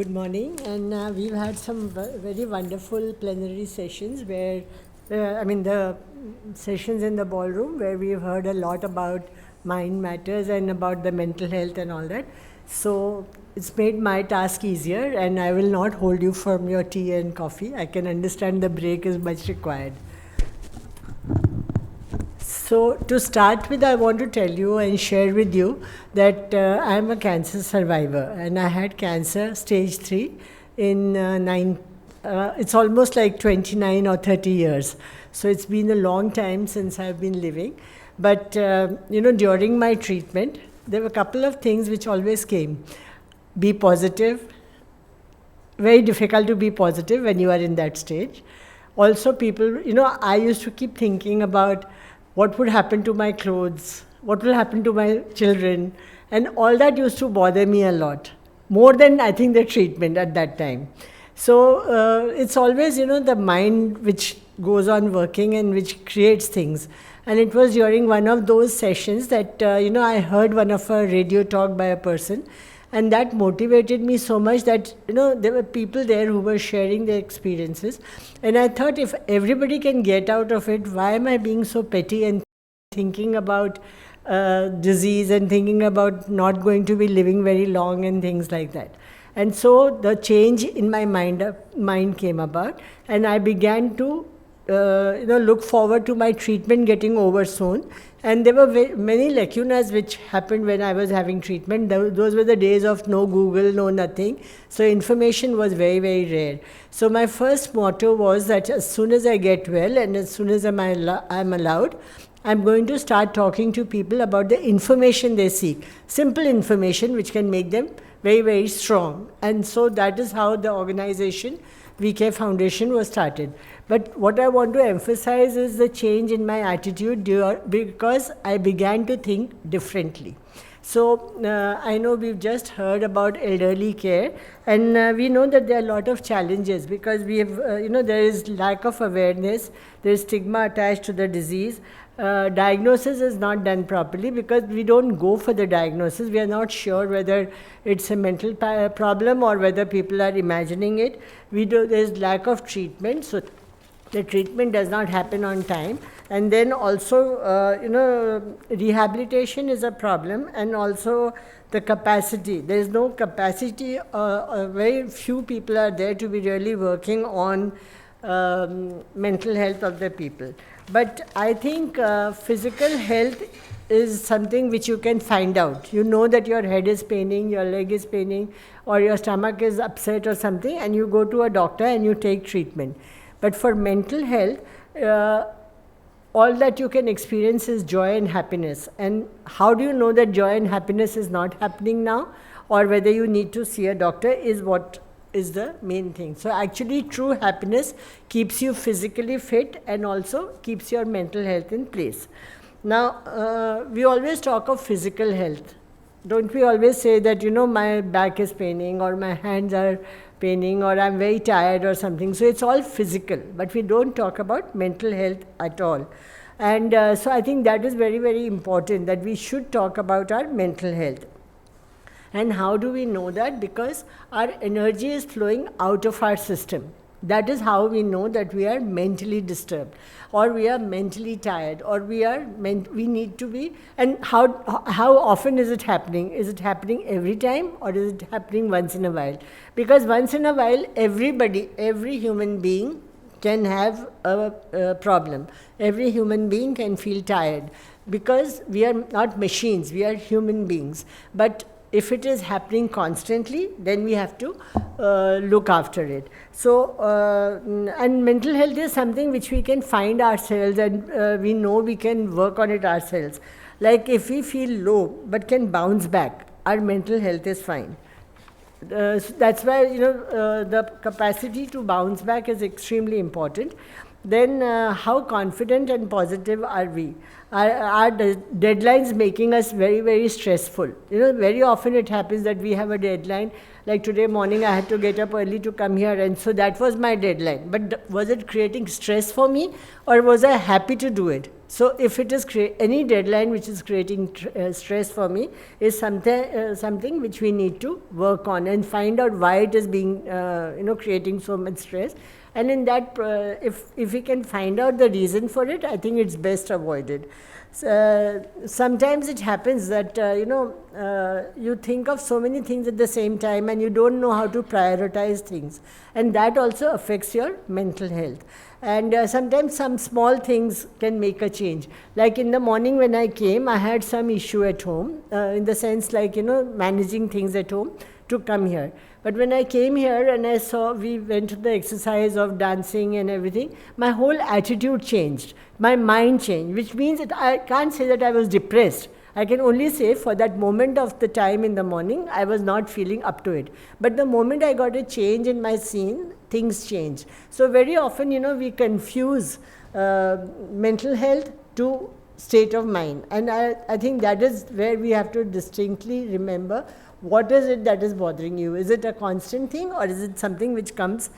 good morning. And we've had some very wonderful plenary sessions the sessions in the ballroom where we've heard a lot about mind matters and about the mental health and all that. So it's made my task easier, and I will not hold you from your tea and coffee. I can understand the break is much required. So to start with, I want to tell you and share with you that I am a cancer survivor, and I had cancer stage 3 in it's almost like 29 or 30 years. So it's been a long time since I've been living. But, during my treatment, there were a couple of things which always came. Be positive. Very difficult to be positive when you are in that stage. Also, people, I used to keep thinking about what would happen to my clothes, what will happen to my children, and all that used to bother me a lot, more than I think the treatment at that time. So it's always, the mind which goes on working and which creates things. And it was during one of those sessions that, I heard one of a radio talk by a person, and that motivated me so much that, there were people there who were sharing their experiences. And I thought, if everybody can get out of it, why am I being so petty and thinking about disease and thinking about not going to be living very long and things like that? And so the change in my mind came about, and I began to look forward to my treatment getting over soon. And there were many lacunas which happened when I was having treatment. Those were the days of no Google, no nothing. So information was very, very rare. So my first motto was that as soon as I get well and as soon as I'm allowed, I'm going to start talking to people about the information they seek. Simple information which can make them very, very strong. And so that is how the organization VK Foundation was started. But what I want to emphasize is the change in my attitude because I began to think differently. So I know we've just heard about elderly care, and we know that there are a lot of challenges because we have, there is lack of awareness, there is stigma attached to the disease. Diagnosis is not done properly because we don't go for the diagnosis. We are not sure whether it's a mental problem or whether people are imagining it. There's lack of treatment, so the treatment does not happen on time. And then also, rehabilitation is a problem, and also the capacity. There is no capacity. Very few people are there to be really working on mental health of the people. But I think physical health is something which you can find out. You know that your head is paining, your leg is paining, or your stomach is upset or something, and you go to a doctor and you take treatment. But for mental health, all that you can experience is joy and happiness. And how do you know that joy and happiness is not happening now, or whether you need to see a doctor is what is the main thing. So actually true happiness keeps you physically fit and also keeps your mental health in place. Now, we always talk of physical health. Don't we always say that, my back is paining or my hands are paining or I'm very tired or something. So it's all physical, but we don't talk about mental health at all. And so I think that is very, very important that we should talk about our mental health. And how do we know that? Because our energy is flowing out of our system. That is how we know that we are mentally disturbed, or we are mentally tired, or we need to be. And how often is it happening? Is it happening every time, or is it happening once in a while? Because once in a while, every human being can have a problem. Every human being can feel tired because we are not machines, we are human beings. But if it is happening constantly, then we have to look after it. So, and mental health is something which we can find ourselves, and we know we can work on it ourselves. Like if we feel low but can bounce back, our mental health is fine. So that's why, the capacity to bounce back is extremely important. Then how confident and positive are we? our deadlines making us very, very stressful. Very often it happens that we have a deadline. Like today morning, I had to get up early to come here, and so that was my deadline. But was it creating stress for me, or was I happy to do it? So if it is any deadline which is creating stress for me, is something which we need to work on and find out why it is being, creating so much stress. And in that, if we can find out the reason for it, I think it's best avoided. Sometimes it happens that, you think of so many things at the same time and you don't know how to prioritize things. And that also affects your mental health. And sometimes some small things can make a change. Like in the morning when I came, I had some issue at home, in the sense like, managing things at home to come here. But when I came here and I saw, we went to the exercise of dancing and everything, my whole attitude changed. My mind changed, which means that I can't say that I was depressed. I can only say for that moment of the time in the morning, I was not feeling up to it. But the moment I got a change in my scene, things changed. So very often, we confuse mental health to state of mind. And I think that is where we have to distinctly remember, what is it that is bothering you? Is it a constant thing, or is it something which comes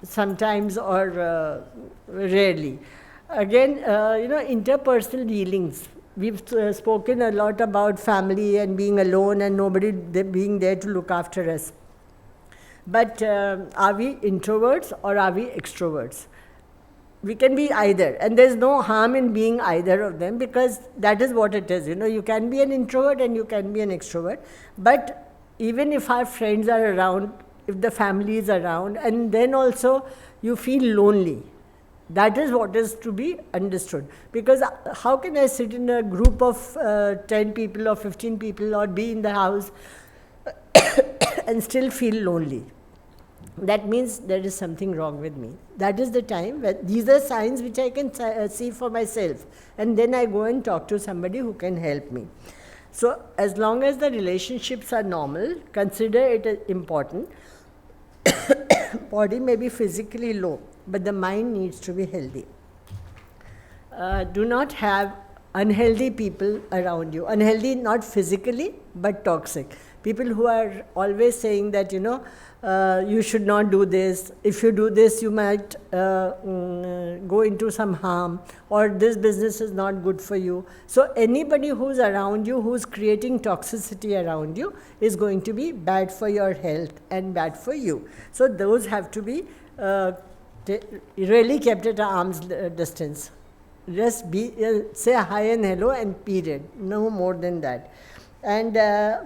sometimes or rarely? Again, interpersonal dealings. We've spoken a lot about family and being alone and nobody being there to look after us. But are we introverts or are we extroverts? We can be either, and there's no harm in being either of them, because that is what it is. You can be an introvert and you can be an extrovert. But even if our friends are around, if the family is around, and then also you feel lonely, that is what is to be understood. Because how can I sit in a group of 10 people or 15 people or be in the house and still feel lonely? That means there is something wrong with me. That is the time when these are signs which I can see for myself. And then I go and talk to somebody who can help me. So as long as the relationships are normal, consider it important. Body may be physically low, but the mind needs to be healthy. Do not have unhealthy people around you. Unhealthy not physically, but toxic. People who are always saying that, you should not do this. If you do this, you might go into some harm, or this business is not good for you. So anybody who's around you, who's creating toxicity around you, is going to be bad for your health and bad for you. So those have to be really kept at arm's distance. Just say hi and hello and period. No more than that. And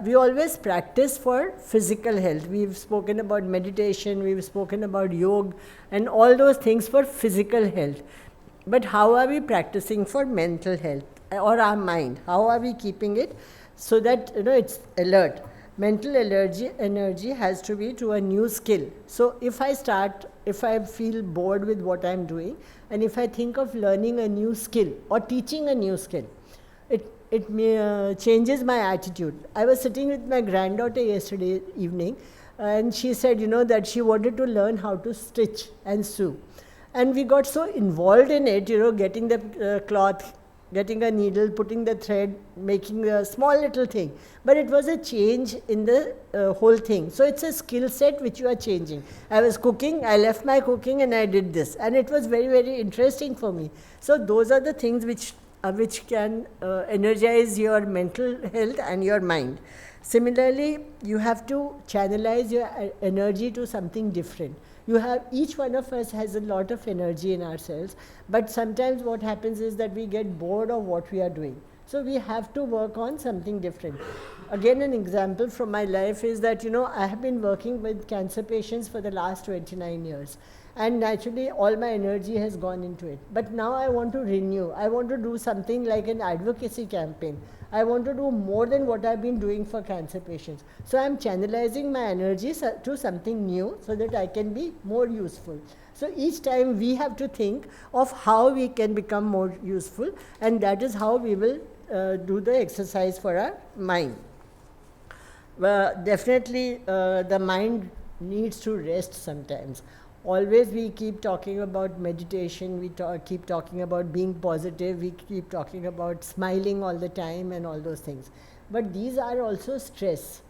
we always practice for physical health. We've spoken about meditation, we've spoken about yoga, and all those things for physical health. But how are we practicing for mental health or our mind? How are we keeping it so that it's alert? Mental energy has to be to a new skill. So if I feel bored with what I'm doing, and if I think of learning a new skill or teaching a new skill, it changes my attitude. I was sitting with my granddaughter yesterday evening, and she said, that she wanted to learn how to stitch and sew. And we got so involved in it, getting the cloth, getting a needle, putting the thread, making a small little thing. But it was a change in the whole thing. So it's a skill set which you are changing. I was cooking, I left my cooking and I did this. And it was very, very interesting for me. So those are the things which can energize your mental health and your mind. Similarly, you have to channelize your energy to something different. Each one of us has a lot of energy in ourselves, but sometimes what happens is that we get bored of what we are doing. So we have to work on something different. Again, an example from my life is that, I have been working with cancer patients for the last 29 years. And naturally, all my energy has gone into it. But now I want to renew. I want to do something like an advocacy campaign. I want to do more than what I've been doing for cancer patients. So I'm channelizing my energy to something new so that I can be more useful. So each time we have to think of how we can become more useful, and that is how we will do the exercise for our mind. Definitely, the mind needs to rest sometimes. always we keep talking about meditation, we keep talking about being positive, we keep talking about smiling all the time and all those things. But these are also stress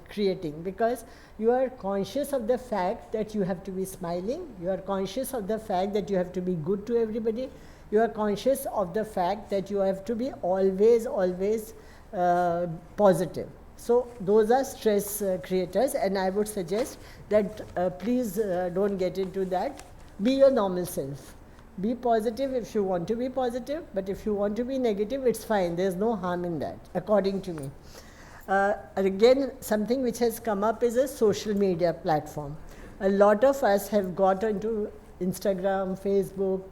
creating, because you are conscious of the fact that you have to be smiling, you are conscious of the fact that you have to be good to everybody, you are conscious of the fact that you have to be always positive. So those are stress creators, and I would suggest that please don't get into that. Be your normal self. Be positive if you want to be positive, but if you want to be negative, it's fine. There's no harm in that, according to me. Again, something which has come up is a social media platform. A lot of us have got into Instagram, Facebook,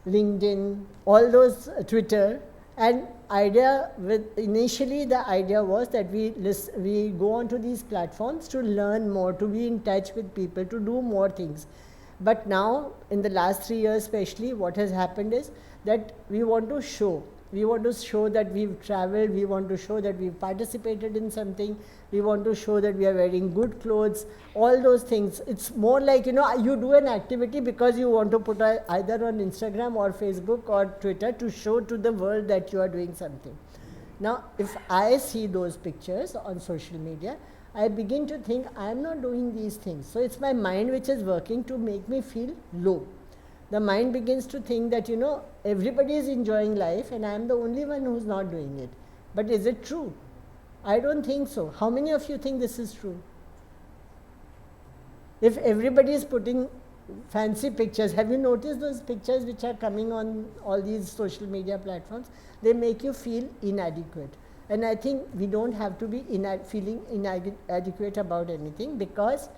LinkedIn, all those, Twitter, and initially the idea was that we go onto these platforms to learn more, to be in touch with people, to do more things. But now, in the last 3 years especially, what has happened is that we want to show. We want to show that we've traveled, we want to show that we've participated in something, we want to show that we are wearing good clothes, all those things. It's more like, you do an activity because you want to put either on Instagram or Facebook or Twitter to show to the world that you are doing something. Now, if I see those pictures on social media, I begin to think I am not doing these things. So it's my mind which is working to make me feel low. The mind begins to think that, everybody is enjoying life and I am the only one who's not doing it. But is it true? I don't think so. How many of you think this is true? If everybody is putting fancy pictures, have you noticed those pictures which are coming on all these social media platforms? They make you feel inadequate. And I think we don't have to be feeling inadequate about anything, because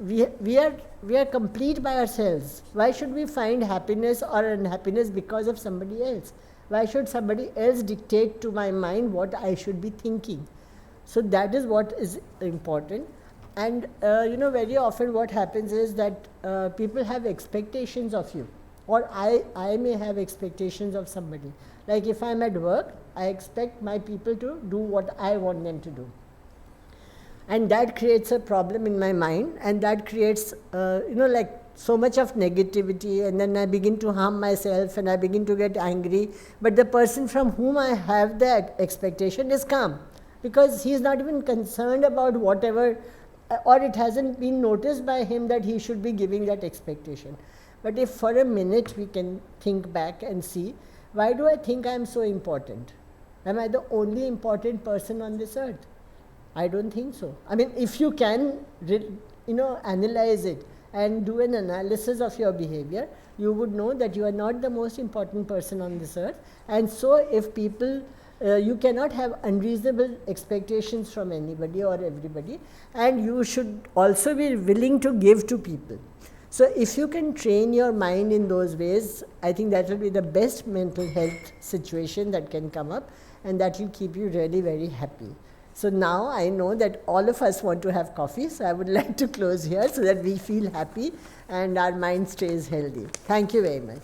we are complete by ourselves. Why should we find happiness or unhappiness because of somebody else? Why should somebody else dictate to my mind what I should be thinking? So that is what is important. And very often what happens is that people have expectations of you, or I may have expectations of somebody. Like if I'm at work, I expect my people to do what I want them to do. And that creates a problem in my mind, and that creates, like so much of negativity, and then I begin to harm myself and I begin to get angry. But the person from whom I have that expectation is calm, because he is not even concerned about whatever, or it hasn't been noticed by him that he should be giving that expectation. But if for a minute we can think back and see, why do I think I am so important? Am I the only important person on this earth? I don't think so. I mean, if you can, analyze it and do an analysis of your behavior, you would know that you are not the most important person on this earth. And so if people, you cannot have unreasonable expectations from anybody or everybody, and you should also be willing to give to people. So if you can train your mind in those ways, I think that will be the best mental health situation that can come up, and that will keep you really very happy. So now I know that all of us want to have coffee, so I would like to close here so that we feel happy and our mind stays healthy. Thank you very much.